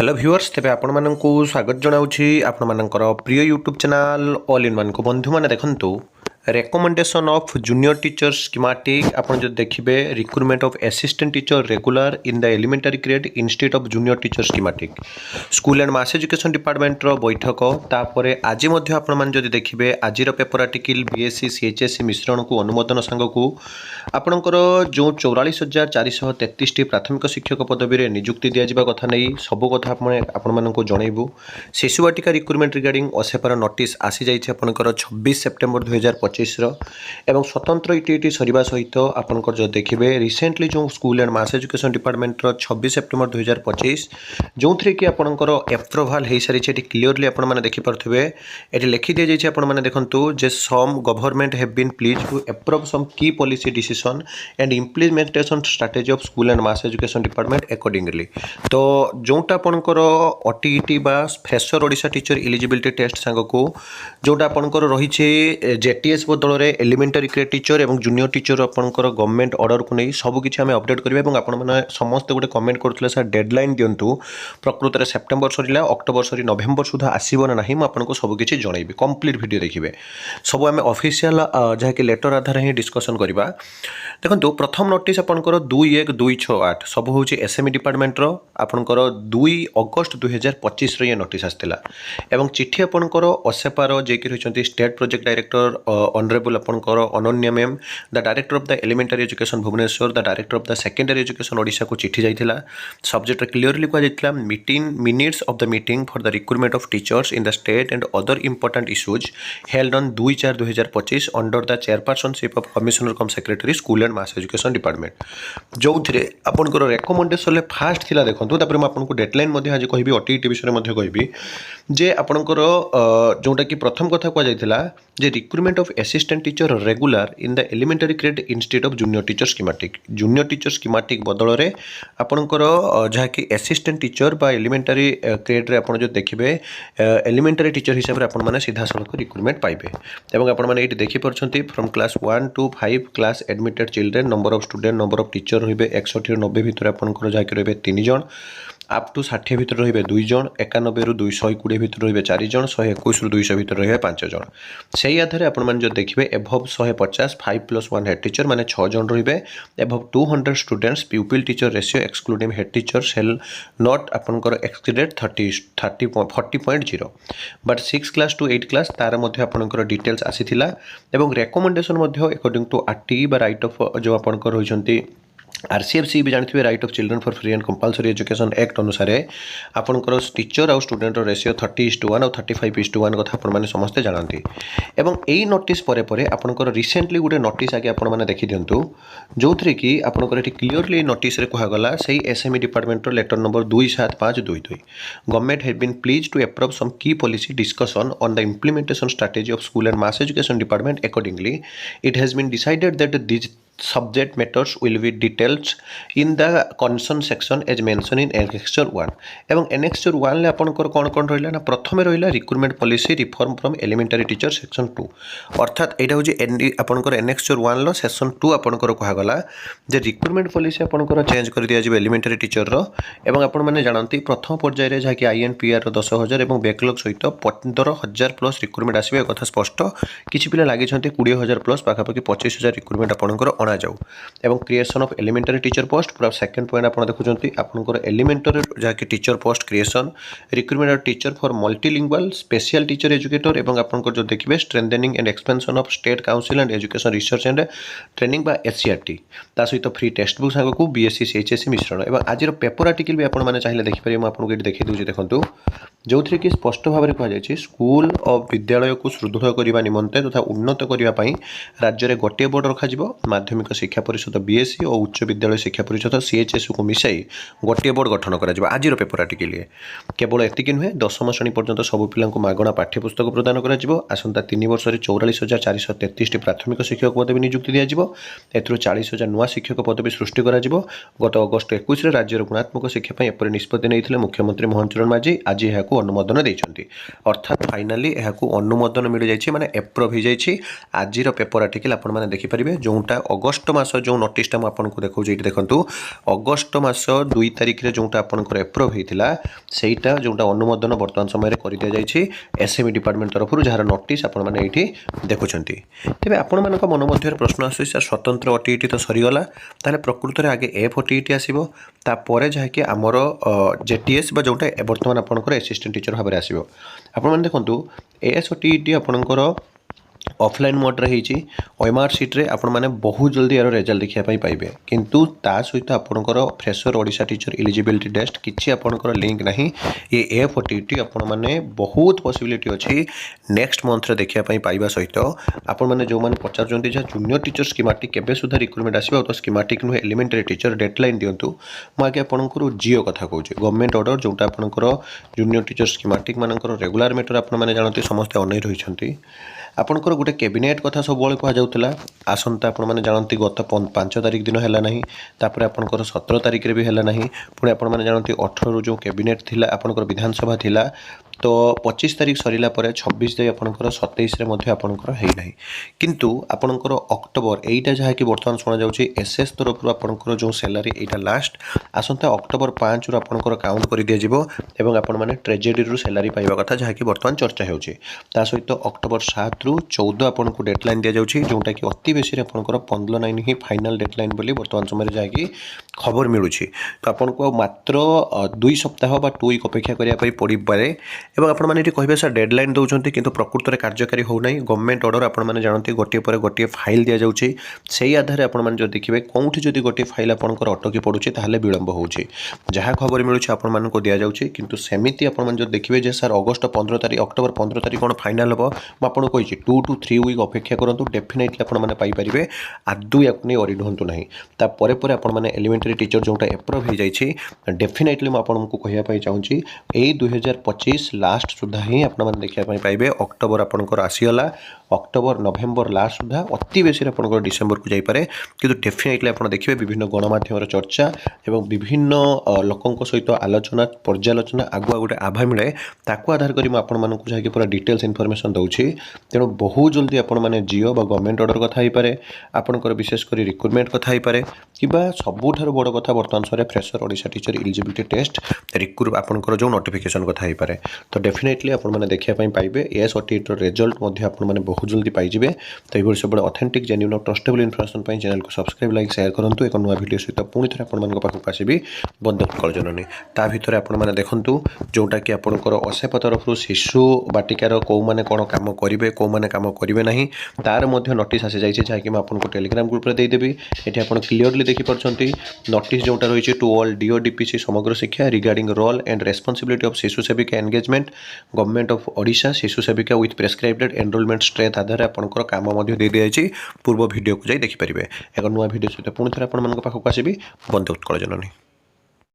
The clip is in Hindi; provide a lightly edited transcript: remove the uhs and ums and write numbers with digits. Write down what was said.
हेलो व्यूअर्स तेरे आपण माननकु स्वागत जनाउछि आपण मानकर प्रिय YouTube channel all in one को बंधु माने देखंतु recommendation of junior teacher schematic आपण जो देखिबे recruitment of assistant teacher regular in the elementary grade institute of junior teacher schematic school and mass education department रो बैठक तापरे आज मध्य आपण मान जदि देखिबे आजिर पेपर आर्टिकल बीएससी सीएचएससी मिश्रण को अनुमोदन सांग को आपणकर जो 44,433 टी प्राथमिक शिक्षक पदवी रे नियुक्ति दिया जिबा कथा नै सब कथा आपण माननको जणैबु शिशु वाटिका रिक्रूटमेंट रिगार्डिंग असेपर नोटिस आसी जाइछि आपणकर 26 सेप्टेम्बर 2025 एवं स्वतंत्र इटीटी सरिबा सहित आपणकर जो देखिबे रिसेंटली जो school and mass education department रो 26 सेप्टेम्बर 2025 जो थ्री कि आपणकर एप्रूवल हे सारी एटी क्लियरली आपण माने देखि परथिबे एटी लिखि दिया जाइछि आपण माने देखंतु जे some government have been please to approve some key policy decision and implementation strategy of school and mass education department accordingly तो जोटा आपणकर ओटीईटी बा fresher Odisha teacher eligibility test सांग को जोटा आपणकर रही जेटीएस बदल में एलिमेंटरी ग्रेड टीचर और जूनियर टीचर आपंकर गवर्नमेंट ऑर्डर को नहीं सबकि आम अपडेट करेंगे और समस्त गोटे कमेंट करते सर डेडलाइन दिंतु प्रकृत में सेप्टेम्बर सरीला अक्टोबर सरी नवेम्बर सुधा आसब ना ना मुझे सबकि जनइबी कंप्लीट वीडियो देखिए सब आम ऑफिशियल जहाँकि लेटर आधार ही डिस्कसन करवा देखो प्रथम नोटिस आपंकर 2/1/268 सब हूँ एसएमई डिपार्टमेंटर आपंकर 2 अगस्त 2025 ये नोटिस आसाला एवं चिठी आपंकर असेपार जे रही स्टेट प्रोजेक्ट डायरेक्टर ऑनरेबल आपंकर Ananya ma'am the director of the elementary education Bhubaneswar the director of the secondary education Odisha को चिठी जाइथिला सब्जेक्ट क्लियरली कहुला meeting minutes of the meeting for the recruitment of teachers in the state and other important issues held on 2/4/2025 under the chairpersonship of commissioner cum secretary school and mass education department जो थे आपंकर रेकमेंडेशन फास्ट थिला देखंतु तापर मैं आपको डेडलाइन मध्ये आज कहबी ओटीईटी विषय मध्ये कहबी जे आपंकर जोटा कि प्रथम कथा कह जाइथिला जे recruitment of assistant teacher regular in the elementary grade institute of junior teacher schematic बदल में आपंकर जहाँकि असिस्टेंट टीचर बा एलिमेंटरी ग्रेड रे आपण जो देखिबे एलिमेंटरी टीचर हिसाब से आपण माने सीधा सड़क रिक्रूटमेंट पाइबे एवं आपण माने एटी देखि परछंती from class 1 to 5 class admitted children number of student number of teacher रहिबे 61 ରୁ 90 भितर आपनकर जहाँकि रहिबे 3 जण अप टू 60 भितर रहिबे 2 जण 91 ରୁ 220 भितर रहिबे 4 जण 121 ରୁ 200 भितर रहिबे 5 जण सेही आधार आपण मान जो देखिबे एभव 150 5+1 हेड टीचर माने 6 जण रहिबे एभव 200 students pupil teacher ratio excluding head teacher shall not आपनकर exceeded 40.0 but 6 class to 8 class तार मध्ये आपनकर डिटेल्स आसीथिला एवं रेकमेंडेशन मध्ये अकॉर्डिंग टू आरटीई बा राइट ऑफ जो आपनकर होइछंती आरसीएफसी भी जानते right of children for free and compulsory education act अनुसार आपंकर टीचर आउ स्टूडेंट रेशियो 30:1 और 35:1 कथा आपने समस्ते जानती एवं यही नोटिस परे परे आपंकर रिसेंटली गोटे नोटिस आगे आपने देखी दिंतु जो थी कि आपंकर क्लियरली नोटिस रे कहगला से SME department letter number 27522 government have been please to approve some key policy discussion on the implementation strategy of school and mass education department accordingly it has been decided that this subject matters will be detailed in the concern section as mentioned in annexure 1 एवं annexure 1 ले आपनकर कोन कोन रहिला ना प्रथमे रहिला recruitment policy reform from elementary teacher section 2 अर्थात एटा होजी आपनकर annexure 1 लो सेक्शन 2 आपनकर कहा गला जे रिक्रूटमेंट पॉलिसी आपनकर चेंज कर दिया जिवे एलिमेंटरी टीचर रो एवं आपण माने जानंती प्रथम पर्याय रे जाकी आईएनपीआर रो 10,000 एवं बैकलॉग सहित 15,000 प्लस रिक्रूटमेंट आसीबे कथा स्पष्ट किछि पिला लागि छथि 20,000 प्लस पाखापाखि 25,000 रिक्रूटमेंट आपनकर जाऊ एवं creation of elementary teacher post पूरा सेकंड पॉइंट आप देखुं आपंकर एलिमेंटरी जहाँकि teacher post creation recruitment of teacher for multilingual special teacher educator एवं आपंकर जो देखिए strengthening and expansion of state council and education research and training बा एससीईआरटी ता सहित फ्री टेक्स्ट बुक सांग को बीएससी सीएचएससी मिश्रण एवं आज पेपर आर्टिकल भी आपण माने चाहिए देखिपारे मैं आपको ये देखि दूची देखंतु जो थी कि स्पष्ट भाव में कहुई स्कूल और विद्यालय को सुदृढ़ करने निमंते तथा उन्नत करने राज्य में गोटे बोर्ड रखा माध्यमिक शिक्षा परिषद बीएससी और उच्च विद्यालय शिक्षा परिषद सीएचएससी को मिसाई गोटे बोर्ड गठन कर आज पेपर आर्टिकल केवल एतिक नुहे 10वीं श्रेणी पर्यंत सब पिला मागणा पाठ्यपुस्तक प्रदान कर आसंता 3 वर्ष 44,433 प्राथमिक शिक्षक पदवी नियुक्ति दिज्व ए 40,000 नुआ शिक्षक पदवी सृष्टि कर गत अगस्ट 21 राज्यर गुणात्मक शिक्षा एपरी निष्पत्ति नहीं मुख्यमंत्री मोहन चरण माझी आज अनुमोदन देइछंती अर्थात फाइनाली एहाकू अनुमोदन मिल जाइछि माने एप्रूव हो जाइछि आजिर पेपर आर्टिकल आपण माने देखि परिबे जोंटा अगस्त मास जो नोटिस टा म आपन को देखौ जेठी देखंतु अगस्त मास 2 तारिख रे जोंटा आपन को एप्रूव हेतिला सेटा जोंटा अनुमोदन वर्तमान समय रे करि दिया जाइछि एसएमई डिपार्टमेंट तरफ जहार नोटिस आपण माने एठी देखुछंती तेबे आपण मानक मन मध्य प्रश्न आसु सर स्वतंत्र ओटीईटी तो सरीगला ताले प्रकृत रे आगे एफ ओटीईटी आसीबो तापर जहाँकि आमर जेटीएस जोटा बर्तमान आपंकर असिस्टेंट टीचर भाव में आसो आपण देखो एएस ओटीईटी आपंकर ऑफलाइन मोड रे ओएमआर सीट रे आपण माने बहुत जल्दी यार रिजल्ट देखिया पाइबे किंतु ता सहित आपणकर fresher Odisha teacher eligibility test किछि आपणकर लिंक नाही ये एफ ओटीईटी आपण माने बहुत पॉसिबिलिटी अछि नेक्स्ट मंथ रे देखिया पाइबा सहित आपण माने जो माने पचारजंती जे जूनियर टीचर स्कीमेटिक केबे सुधा रिक्रूटमेंट आसीबा तो स्कीमेटिक नु एलिमेंटरी टीचर डेडलाइन दियंतु म आगे आपणकर जियो कथा कहूची गवर्नमेंट ऑर्डर जोटा आपणकर जूनियर टीचर स्कीमेटिक मानकर रेगुलर मेटर आपण माने जानते समस्त अनै रहिछंती आपणकर गोटे कैबिनेट कथा सब बळे कहा जाउतला आसंता आपण माने जानती गत 5 तारिख दिन हैला नहीं तापर आपणकर 17 तारिख रे भी हैला नहीं पुणे आपण माने जानती 18 रो जो कैबिनेट थिला आपणकर विधानसभा थिला तो 25 तारिख सरीला परे 26 जाय आपणकर 27 रे मध्ये आपणकर हेई नाही किंतु आपणकर अक्टोबर एटा जहा कि वर्तमान सुना जाउची एसएस तरफ आपणकर जो सैलरी एटा लास्ट आसंता अक्टोबर 5 रो आपणकर काउंट करि दिया जिवो एवं आपण माने ट्रेजेडी रो सैलरी पाइबा कथा जहा कि वर्तमान चर्चा हेउची ता सहित अक्टोबर 7 रु 14 आपणको डेडलाइन दिया जाउची जोटा कि अति बेसी रे आपणकर 15/9 ही फाइनल डेडलाइन बोली वर्तमान समय रे जहा कि खबर मिलुची तो आपणको मात्र 2 सप्ताह बा 2 वीक अपेक्षा करिया पई पड़ी पारे एवं आपण माने कहे सर डेडलाइन दौरान किंतु प्रकृत में कार्यकारी हो ना गवर्नमेंट ऑर्डर आपण माने जानते गोटे पर गोटे फाइल दि जाऊँगी से आधार आपण माने जो देखिए कौटी जदि गोटे फाइल आपंकर अटकी पड़ुचे ताहले विलंब होउची जहाँ खबर मिलूँ आपण मानक दि जाऊँगी किंतु सेमिति आपण माने जो देखिए जे सर अगस्त 15 तारिख अक्टोबर 15 तारिख कौन फाइनाल हम आपको कही 2 to 3 वीक अपेक्षा करूँ डेफिनेटली आपण माने पाई परिबे आदौ या नहीं ओरी हूँ ना तापर पर आपण माने एलिमेंटरी टीचर जोटा एप्रूव हो जाइए डेफिनेटली मुझे कहवाई चाहूँगी यही 2025 लास्ट सुधा ही आपण माने देखिया पाइबे अक्टोबर आपनकर आसीगला अक्टोबर नवेम्बर लास्ट सुधा अति बेसी आपनकर डिसेम्बर को जाई पारे किंतु डेफिनेटली आपण देखिबे विभिन्न गणमाध्यम चर्चा एवं विभिन्न लोकंक सहित आलोचना पर्यालोचना आगुआ गोटे आभा मिले ताकू आधार करी आपण मानक जाकि पूरा डिटेल्स इनफॉरमेशन दउछि तेणु बहुत जल्दी आपण माने जियो बा गवर्नमेंट ऑर्डर कथा ही पारे आपनकर विशेष करी रिक्रूटमेंट कथा ही पारे किबा सबुठार बड़ कथा वर्तमान सरे fresher Odisha teacher eligibility test recruit आपनकर जो नोटिफिकेशन कथा ही पारे तो डेफिनेटली आपण माने देखिया पई पाइबे एस ओटीईटी रिजल्ट मध्ये आपण माने बहुत जल्दी पाइबे तो ये सब बड़े ऑथेंटिक जेन्युइन और ट्रस्टेबल इन्फॉर्मेशन पई चैनल को सब्सक्राइब लाइक शेयर करंतु एक नुआ वीडियो सहित पुणी थे आपण मानक पाखु आसीबी बंद उत्कल जननी ता भितर आपण माने देखंतु जोटा कि आपनकर असेप तरफ शिशु बाटिकार को माने कोन काम करिवे को माने काम करिवे नाही तार मध्ये नोटिस आसी जाइछे जहा कि म आपनको टेलीग्राम ग्रुप रे दे देबी एठी आपण क्लियरली देखि परछंती नोटिस जोटा रहिछि to all DODPC Samagra Shiksha regarding role and responsibility of Shishu Sevika engagement government of Odisha Shishu Sevika with prescribed enrolment strength आधार आपनकर काम मध्ये दे दिया पूर्व वीडियो को जाई देखि परिबे एक नुआ वीडियो सहित पुणी थे आपण मानक पाखक आसीबी बंदे उत्कल जननी।